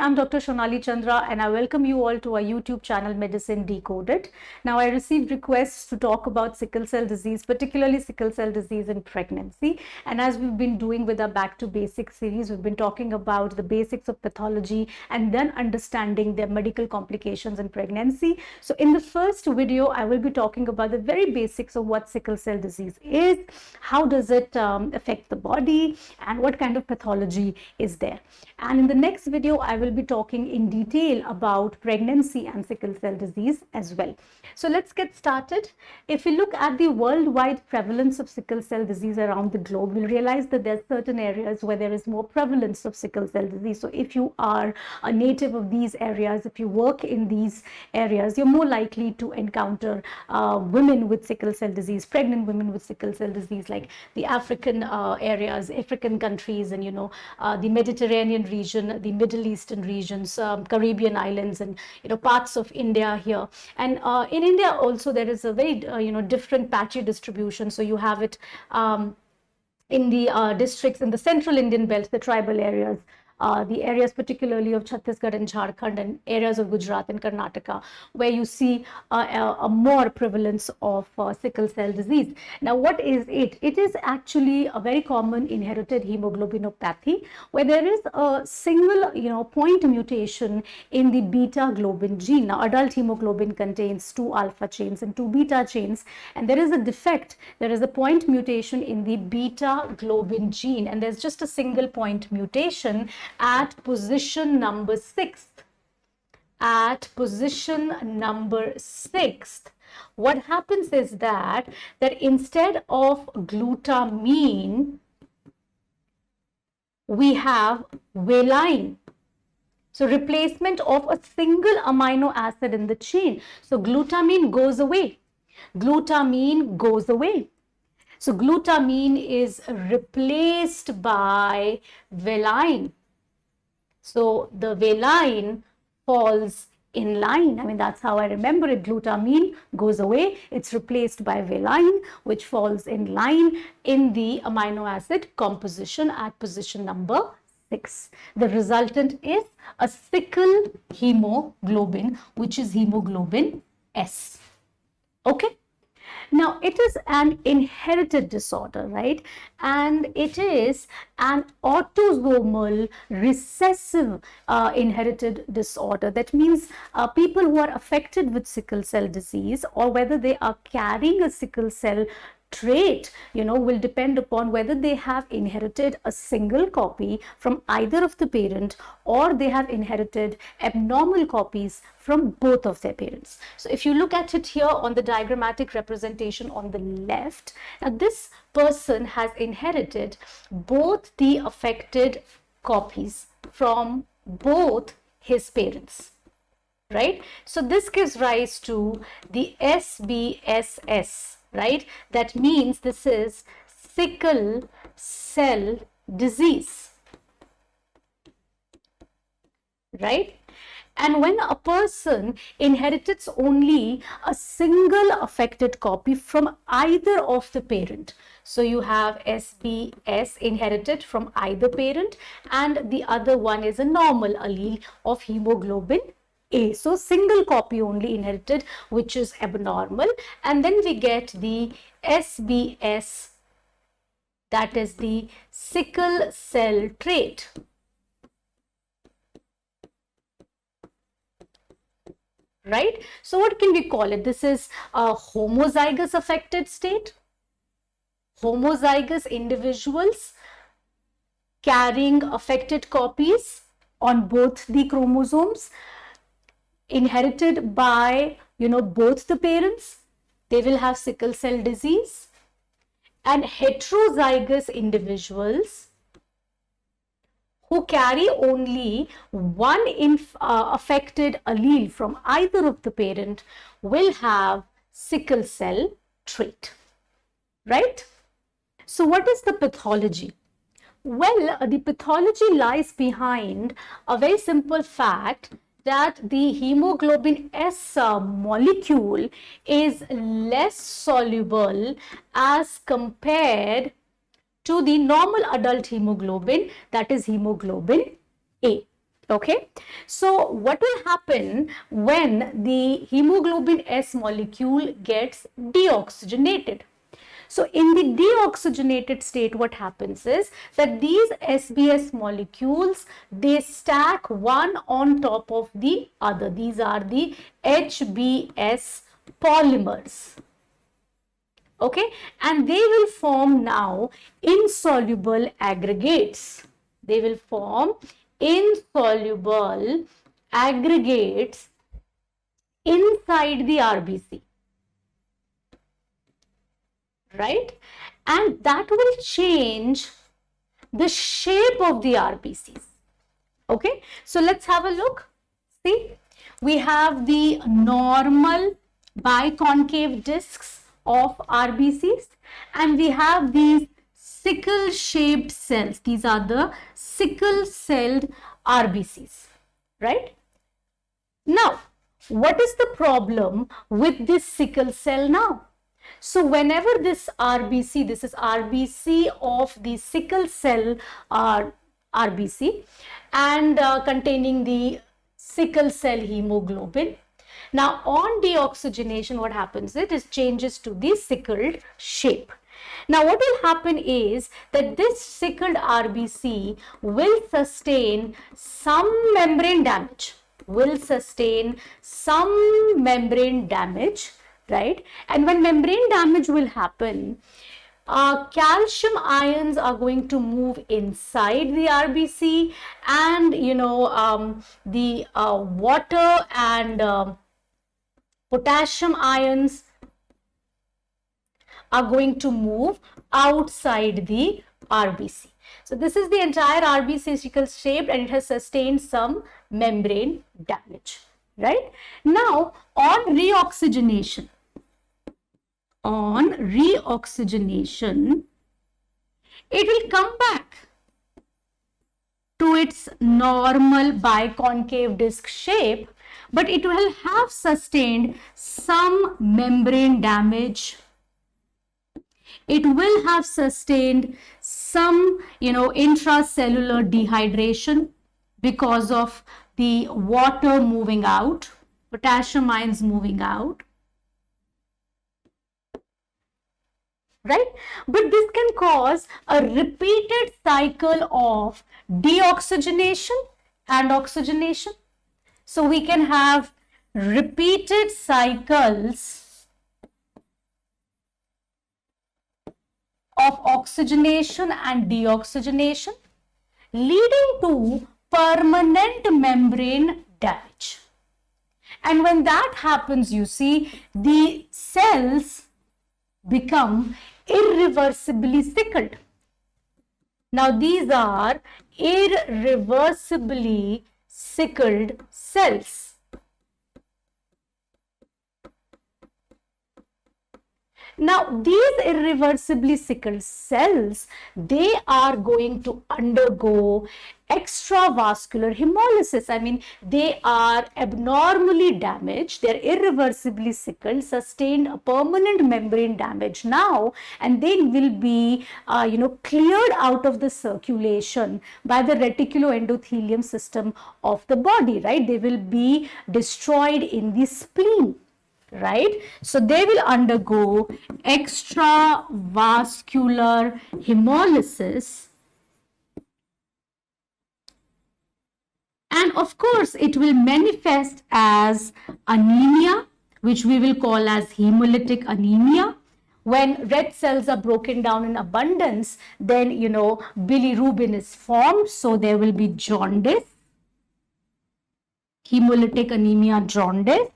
I'm Dr. Shonali Chandra and I welcome you all to our YouTube channel Medicine Decoded. Now, I received requests to talk about sickle cell disease, particularly sickle cell disease in pregnancy. And as we've been doing with our Back to Basics series, we've been talking about the basics of pathology and then understanding the medical complications in pregnancy. So in the first video, I will be talking about the very basics of what sickle cell disease is, how does it affect the body, and what kind of pathology is there. And in the next video, I will be talking in detail about pregnancy and sickle cell disease as well. So let's get started. If we look at the worldwide prevalence of sickle cell disease around the globe, we'll realize that there's certain areas where there is more prevalence of sickle cell disease. So if you are a native of these areas, if you work in these areas, you're more likely to encounter women with sickle cell disease, pregnant women with sickle cell disease, like the African areas, African countries, and the Mediterranean region, the Middle Eastern regions, Caribbean islands, and parts of India here. And in India also there is a very different patchy distribution. So you have it in the districts in the central Indian belt, the tribal areas, the areas particularly of Chhattisgarh and Jharkhand, and areas of Gujarat and Karnataka, where you see a more prevalence of sickle cell disease. Now, what is it? It is actually a very common inherited hemoglobinopathy, where there is a single point mutation in the beta globin gene. Now, adult hemoglobin contains 2 alpha chains and 2 beta chains, and there is a defect. There is a point mutation in the beta globin gene, and there's just a single point mutation at position number 6. At position number 6, what happens is that instead of glutamine, we have valine. So replacement of a single amino acid in the chain. So glutamine goes away. Glutamine goes away. So glutamine is replaced by valine. So the valine falls in line. I mean, that's how I remember it. Glutamine goes away. It's replaced by valine, which falls in line in the amino acid composition at position number 6. The resultant is a sickle hemoglobin, which is hemoglobin S. Okay. Now, it is an inherited disorder, right? And it is an autosomal recessive inherited disorder. That means people who are affected with sickle cell disease, or whether they are carrying a sickle cell trait, will depend upon whether they have inherited a single copy from either of the parent, or they have inherited abnormal copies from both of their parents. So if you look at it here on the diagrammatic representation on the left, now this person has inherited both the affected copies from both his parents, right? So this gives rise to the SBSS. Right? That means this is sickle cell disease, right? And when a person inherits only a single affected copy from either of the parent, so you have SBS inherited from either parent, and the other one is a normal allele of hemoglobin A. So single copy only inherited, which is abnormal. And then we get the SBS, that is the sickle cell trait. Right? So what can we call it? This is a homozygous affected state. Homozygous individuals carrying affected copies on both the chromosomes, inherited by both the parents, they will have sickle cell disease. And heterozygous individuals who carry only one affected allele from either of the parent will have sickle cell trait, right? So what is the pathology? Well, the pathology lies behind a very simple fact that the hemoglobin S molecule is less soluble as compared to the normal adult hemoglobin, that is hemoglobin A. Okay, so what will happen when the hemoglobin S molecule gets deoxygenated? So in the deoxygenated state, what happens is that these SBS molecules, they stack one on top of the other. These are the HBS polymers. Okay, and they will form now insoluble aggregates. They will form insoluble aggregates inside the RBC, right? And that will change the shape of the RBCs. Okay, so let's have a look. See, we have the normal biconcave discs of RBCs, and we have these sickle shaped cells. These are the sickle celled RBCs, right? Now, what is the problem with this sickle cell now? So whenever this RBC, this is RBC of the sickle cell RBC and containing the sickle cell hemoglobin. Now on deoxygenation, what happens? It is changes to the sickled shape. Now what will happen is that this sickled RBC will sustain some membrane damage, right? And when membrane damage will happen, calcium ions are going to move inside the RBC, and the water and potassium ions are going to move outside the RBC. So this is the entire RBC sickle shaped, and it has sustained some membrane damage, right? Now on reoxygenation, it will come back to its normal biconcave disc shape, but it will have sustained some membrane damage. It will have sustained some, intracellular dehydration because of the water moving out, potassium ions moving out, right? But this can cause a repeated cycle of deoxygenation and oxygenation. So we can have repeated cycles of oxygenation and deoxygenation, leading to permanent membrane damage. And when that happens, you see, the cells become irreversibly sickled. Now these are irreversibly sickled cells. Now these irreversibly sickled cells, they are going to undergo extravascular hemolysis. I mean, they are abnormally damaged, they're irreversibly sickled, sustained a permanent membrane damage now, and they will be cleared out of the circulation by the reticuloendothelium system of the body, right? They will be destroyed in the spleen, right? So they will undergo extravascular hemolysis, and of course it will manifest as anemia, which we will call as hemolytic anemia. When red cells are broken down in abundance, then bilirubin is formed, so there will be jaundice, hemolytic anemia, jaundice.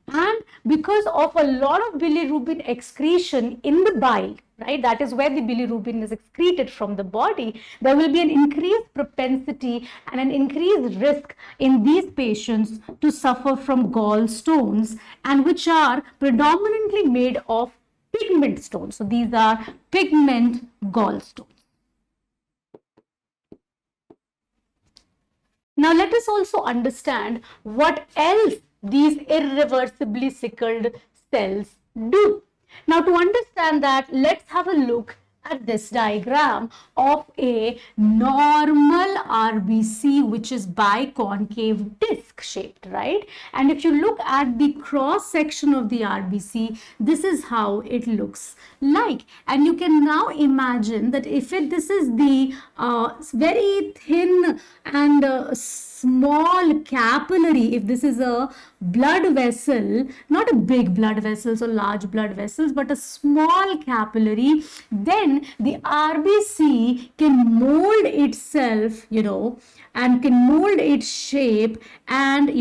And because of a lot of bilirubin excretion in the bile, right, that is where the bilirubin is excreted from the body, there will be an increased propensity and an increased risk in these patients to suffer from gallstones, and which are predominantly made of pigment stones. So these are pigment gallstones. Now let us also understand what else these irreversibly sickled cells do. Now to understand that, let's have a look at this diagram of a normal RBC, which is biconcave disc shaped, right? And if you look at the cross section of the RBC, this is how it looks like. And you can now imagine that if this is the very thin and small capillary, if this is a blood vessel, not a big blood vessels or large blood vessels, but a small capillary, then the RBC can mold itself, and can mold its shape and,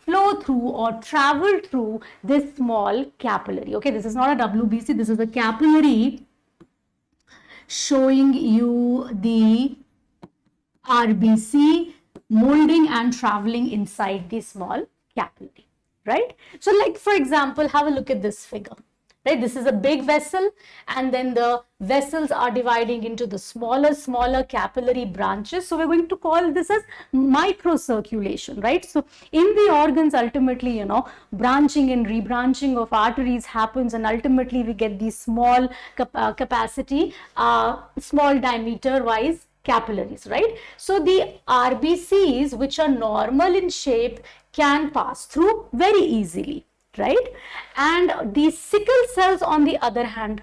flow through or travel through this small capillary. Okay, this is not a WBC, this is a capillary showing you the RBC molding and traveling inside the small capillary, right? So like, for example, have a look at this figure, right? This is a big vessel, and then the vessels are dividing into the smaller capillary branches. So we're going to call this as microcirculation, right? So in the organs, ultimately, branching and rebranching of arteries happens, and ultimately we get these small capacity, small diameter wise capillaries, right? So the RBCs, which are normal in shape, can pass through very easily, right? And the sickle cells, on the other hand,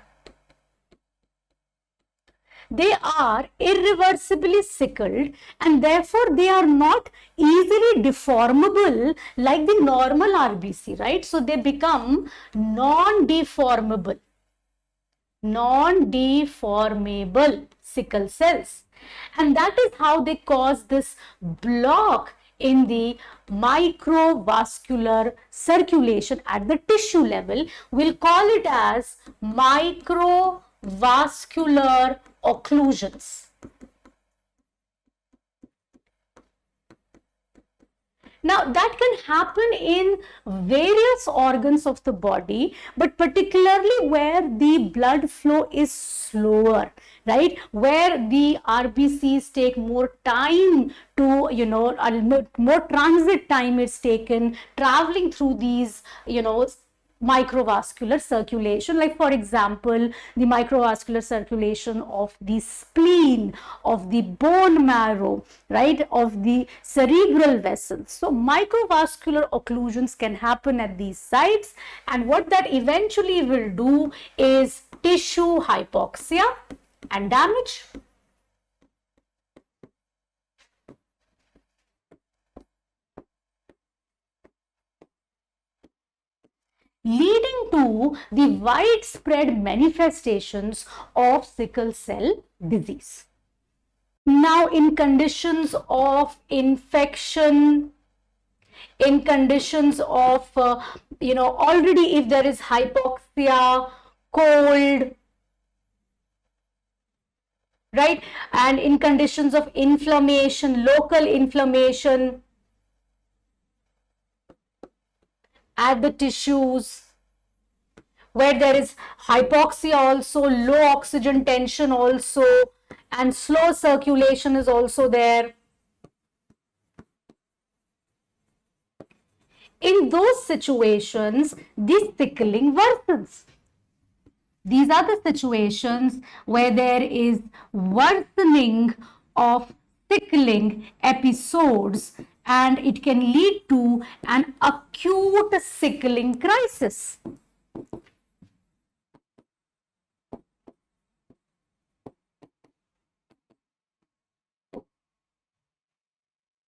they are irreversibly sickled, and therefore they are not easily deformable like the normal RBC, right? So they become non-deformable sickle cells. And that is how they cause this block in the microvascular circulation at the tissue level. We'll call it as microvascular occlusions. Now, that can happen in various organs of the body, but particularly where the blood flow is slower, right? Where the RBCs take more time to, more transit time is taken traveling through these, microvascular circulation. Like, for example, the microvascular circulation of the spleen, of the bone marrow, right, of the cerebral vessels. So microvascular occlusions can happen at these sites, and what that eventually will do is tissue hypoxia and damage, leading to the widespread manifestations of sickle cell disease. Now, in conditions of infection, in conditions of, already if there is hypoxia, cold, right, and in conditions of inflammation, local inflammation at the tissues, where there is hypoxia also, low oxygen tension also, and slow circulation is also there. In those situations, this sickling worsens. These are the situations where there is worsening of sickling episodes, and it can lead to an acute sickling crisis.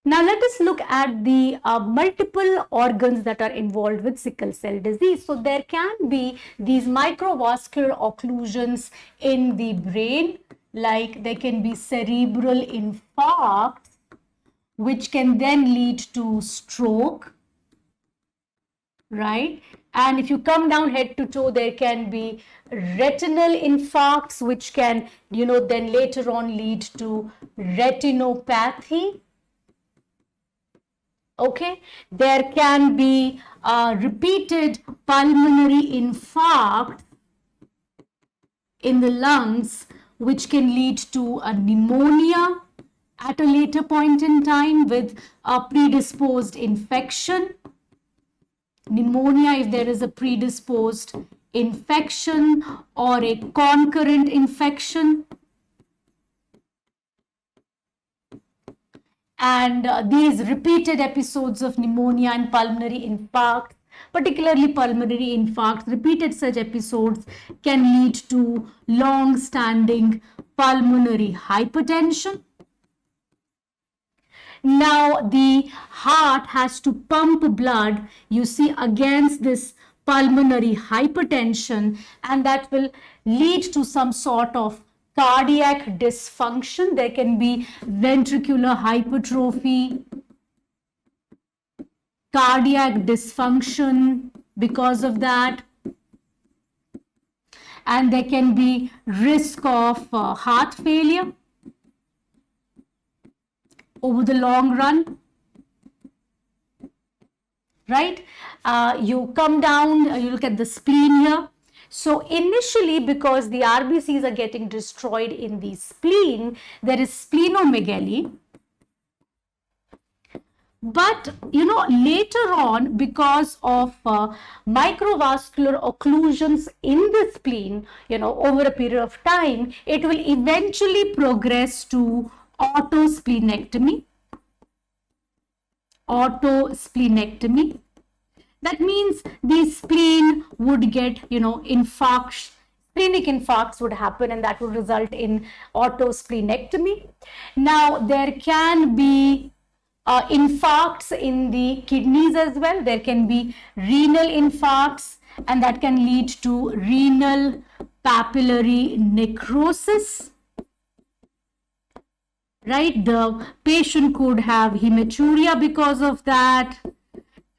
Now let us look at the multiple organs that are involved with sickle cell disease. So there can be these microvascular occlusions in the brain, like there can be cerebral infarct, which can then lead to stroke, right? And if you come down head to toe, there can be retinal infarcts, which can, then later on lead to retinopathy. Okay, there can be repeated pulmonary infarct in the lungs, which can lead to a pneumonia at a later point in time with a predisposed infection. Pneumonia if there is a predisposed infection or a concurrent infection. And these repeated episodes of pneumonia and pulmonary infarct, particularly pulmonary infarct, repeated such episodes can lead to long-standing pulmonary hypertension. Now the heart has to pump blood, you see, against this pulmonary hypertension, and that will lead to some sort of cardiac dysfunction. There can be ventricular hypertrophy, cardiac dysfunction because of that, and there can be risk of heart failure over the long run, right? You come down, you look at the spleen here. So initially, because the RBCs are getting destroyed in the spleen, there is splenomegaly. But, you know, later on, because of microvascular occlusions in the spleen, you know, over a period of time, it will eventually progress to autosplenectomy. Autosplenectomy. That means the spleen would get, you know, infarct, splenic infarcts would happen, and that would result in autosplenectomy. Now, there can be infarcts in the kidneys as well. There can be renal infarcts, and that can lead to renal papillary necrosis. Right? The patient could have hematuria because of that,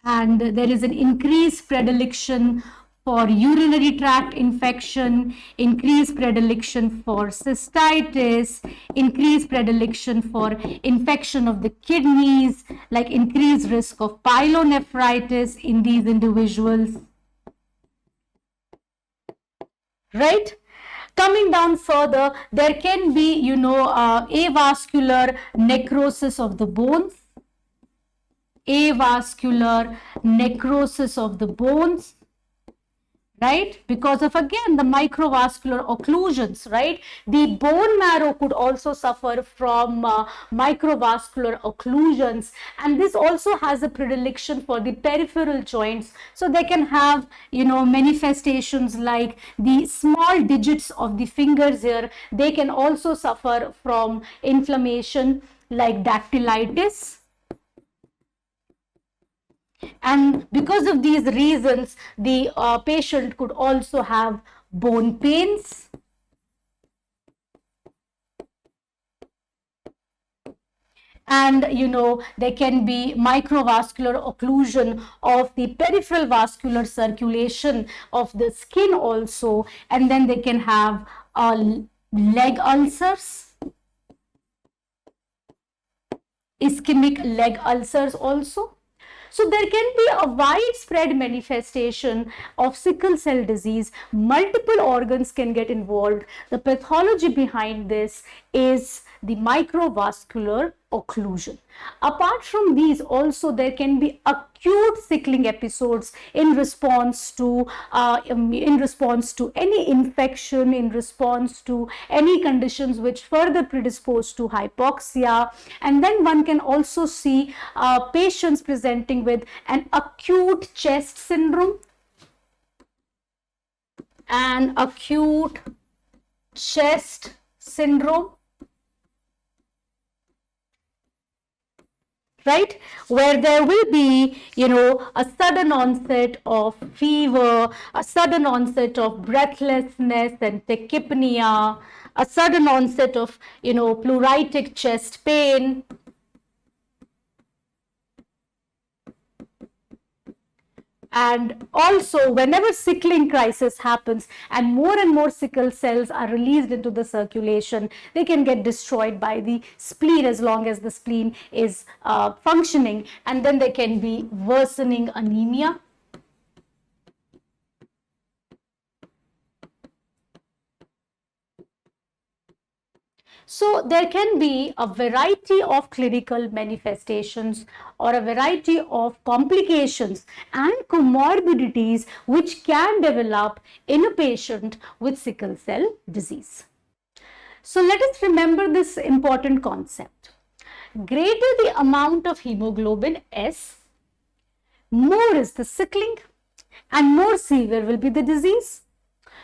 and there is an increased predilection for urinary tract infection, increased predilection for cystitis, increased predilection for infection of the kidneys, like increased risk of pyelonephritis in these individuals. Right? Coming down further, there can be, you know, avascular necrosis of the bones. Avascular necrosis of the bones, right? Because of, again, the microvascular occlusions, right? The bone marrow could also suffer from microvascular occlusions, and this also has a predilection for the peripheral joints. So they can have, you know, manifestations like the small digits of the fingers here. They can also suffer from inflammation like dactylitis. And because of these reasons, the patient could also have bone pains. And, you know, there can be microvascular occlusion of the peripheral vascular circulation of the skin also. And then they can have leg ulcers, ischemic leg ulcers also. So there can be a widespread manifestation of sickle cell disease. Multiple organs can get involved. The pathology behind this is the microvascular occlusion. Apart from these, also there can be acute sickling episodes in response to any infection, in response to any conditions which further predispose to hypoxia. And then one can also see patients presenting with an acute chest syndrome, an acute chest syndrome, right, where there will be, you know, a sudden onset of fever, a sudden onset of breathlessness and tachypnea, a sudden onset of, you know, pleuritic chest pain. And also, whenever sickling crisis happens and more sickle cells are released into the circulation, they can get destroyed by the spleen as long as the spleen is functioning, and then there can be worsening anemia. So there can be a variety of clinical manifestations or a variety of complications and comorbidities which can develop in a patient with sickle cell disease. So let us remember this important concept. Greater the amount of hemoglobin S, more is the sickling and more severe will be the disease.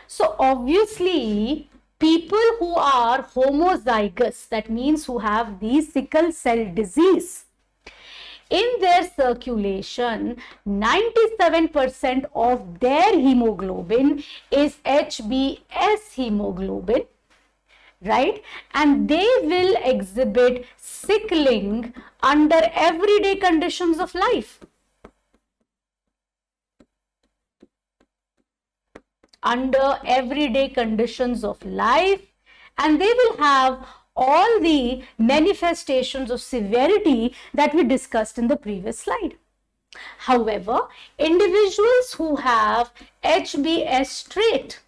So obviously, people who are homozygous, that means who have the sickle cell disease, in their circulation, 97% of their hemoglobin is HbS hemoglobin, right? And they will exhibit sickling under everyday conditions of life. Under everyday conditions of life, and they will have all the manifestations of severity that we discussed in the previous slide. However, individuals who have HbS trait,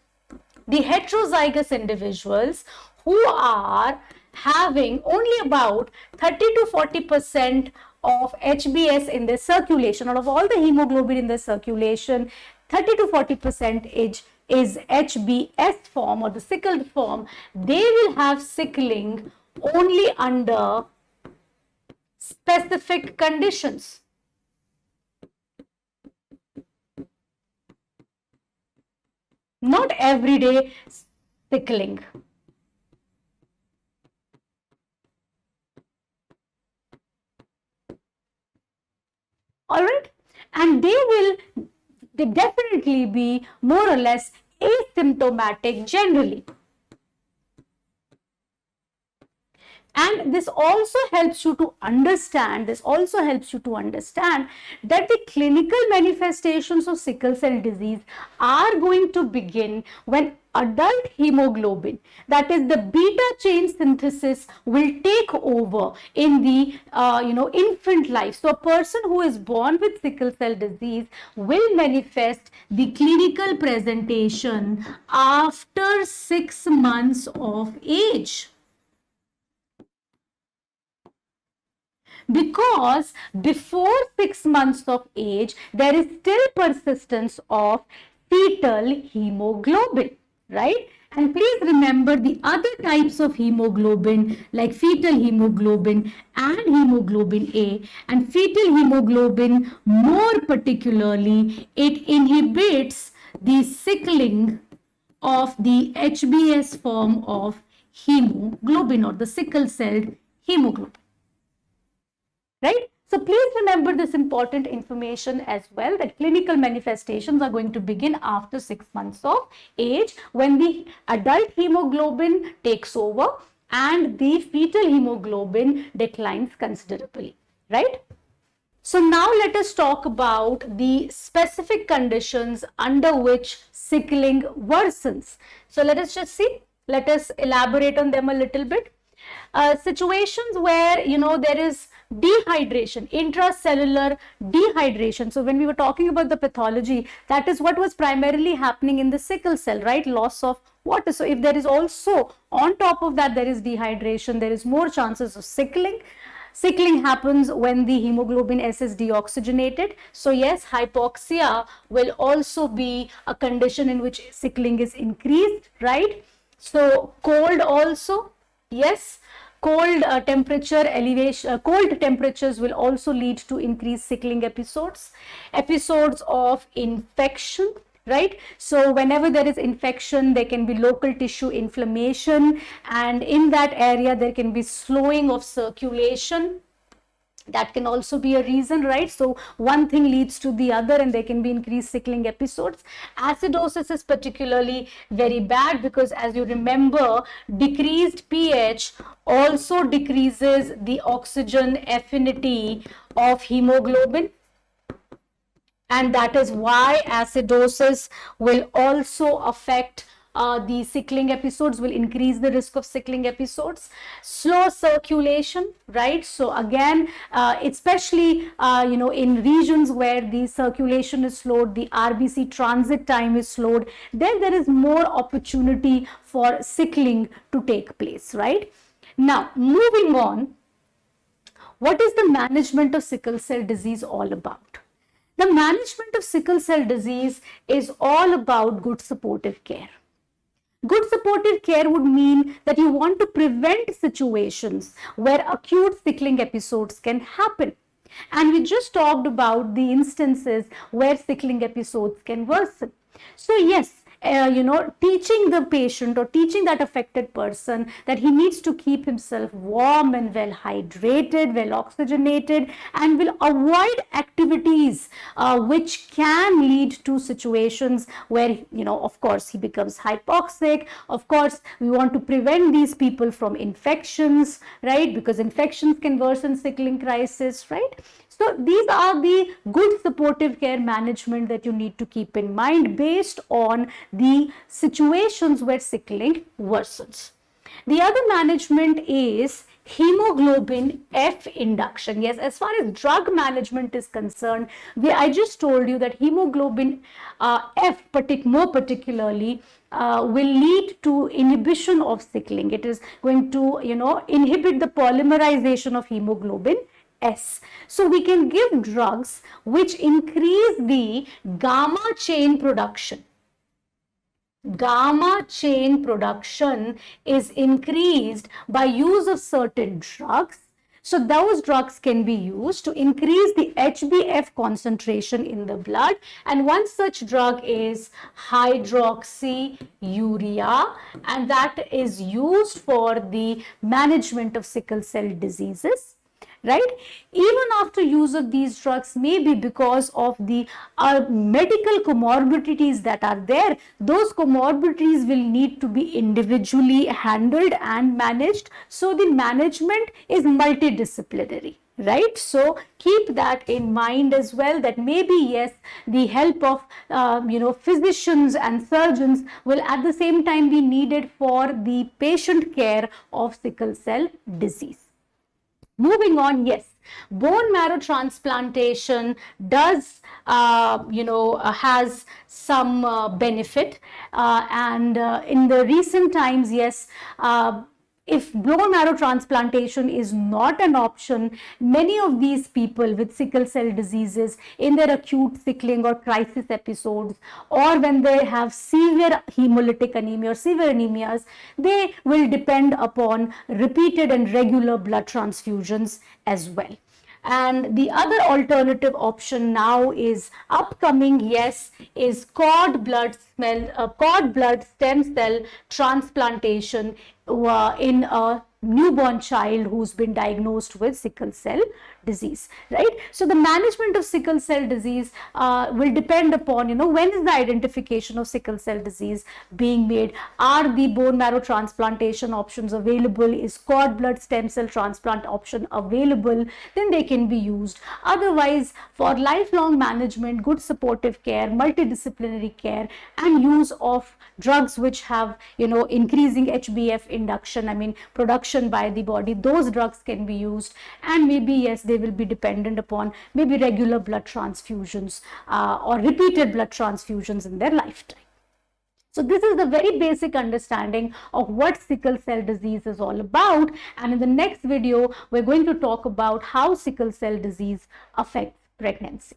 the heterozygous individuals who are having only about 30 to 40% of HbS in their circulation, out of all the hemoglobin in their circulation, 30 to 40% is HbS form or the sickled form. They will have sickling only under specific conditions. Not everyday sickling. All right, and they definitely be more or less asymptomatic generally. And this also helps you to understand, that the clinical manifestations of sickle cell disease are going to begin when adult hemoglobin, that is the beta chain synthesis, will take over in the infant life. So a person who is born with sickle cell disease will manifest the clinical presentation after 6 months of age. Because before 6 months of age, there is still persistence of fetal hemoglobin, right? And please remember the other types of hemoglobin like fetal hemoglobin and hemoglobin A. And fetal hemoglobin, more particularly, it inhibits the sickling of the HbS form of hemoglobin or the sickle cell hemoglobin. Right? So please remember this important information as well, that clinical manifestations are going to begin after 6 months of age when the adult hemoglobin takes over and the fetal hemoglobin declines considerably, right? So now let us talk about the specific conditions under which sickling worsens. So let us just see, let us elaborate on them a little bit. Situations where, there is dehydration, intracellular dehydration. So when we were talking about the pathology, that is what was primarily happening in the sickle cell, right? Loss of water. So if there is also on top of that, there is dehydration, there is more chances of sickling. Sickling happens when the hemoglobin S is deoxygenated. So yes, hypoxia will also be a condition in which sickling is increased, right? So cold also, yes. Cold temperatures will also lead to increased sickling episodes. Episodes of infection, right? So whenever there is infection, there can be local tissue inflammation, and in that area there can be slowing of circulation. That can also be a reason, right? So one thing leads to the other and there can be increased sickling episodes. Acidosis is particularly very bad because, as you remember, decreased pH also decreases the oxygen affinity of hemoglobin. And that is why acidosis will also affect the sickling episodes, will increase the risk of sickling episodes. Slow circulation, right? So again, especially in regions where the circulation is slowed, the RBC transit time is slowed, then there is more opportunity for sickling to take place, right? Now moving on, what is the management of sickle cell disease all about? The management of sickle cell disease is all about good supportive care. Good supportive care would mean that you want to prevent situations where acute sickling episodes can happen. And we just talked about the instances where sickling episodes can worsen. So yes, teaching the patient or teaching that affected person that he needs to keep himself warm and well hydrated, well oxygenated, and will avoid activities which can lead to situations where, of course, he becomes hypoxic. Of course, we want to prevent these people from infections, right? Because infections can worsen sickling crisis, right? So these are the good supportive care management that you need to keep in mind based on the situations where sickling worsens. The other management is hemoglobin F induction. Yes, as far as drug management is concerned, I just told you that hemoglobin F more particularly will lead to inhibition of sickling. It is going to, inhibit the polymerization of hemoglobin S. So we can give drugs which increase the gamma chain production. Gamma chain production is increased by use of certain drugs. So those drugs can be used to increase the HbF concentration in the blood, and one such drug is hydroxyurea, and that is used for the management of sickle cell diseases. Right? Even after use of these drugs, maybe because of the medical comorbidities that are there, those comorbidities will need to be individually handled and managed. So the management is multidisciplinary. Right? So keep that in mind as well, that maybe yes, the help of physicians and surgeons will at the same time be needed for the patient care of sickle cell disease. Moving on, yes, bone marrow transplantation does, has some benefit, and in the recent times, yes, if bone marrow transplantation is not an option, many of these people with sickle cell diseases in their acute sickling or crisis episodes, or when they have severe hemolytic anemia or severe anemias, they will depend upon repeated and regular blood transfusions as well. And the other alternative option now is upcoming, yes, is cord blood stem cell transplantation in a newborn child who's been diagnosed with sickle cell disease, right? So the management of sickle cell disease will depend upon, when is the identification of sickle cell disease being made? Are the bone marrow transplantation options available? Is cord blood stem cell transplant option available? Then they can be used. Otherwise, for lifelong management, good supportive care, multidisciplinary care, and use of drugs which have, increasing HbF induction, production by the body, those drugs can be used. And maybe, yes, they will be dependent upon maybe regular blood transfusions or repeated blood transfusions in their lifetime. So this is the very basic understanding of what sickle cell disease is all about. And in the next video, we're going to talk about how sickle cell disease affects pregnancy.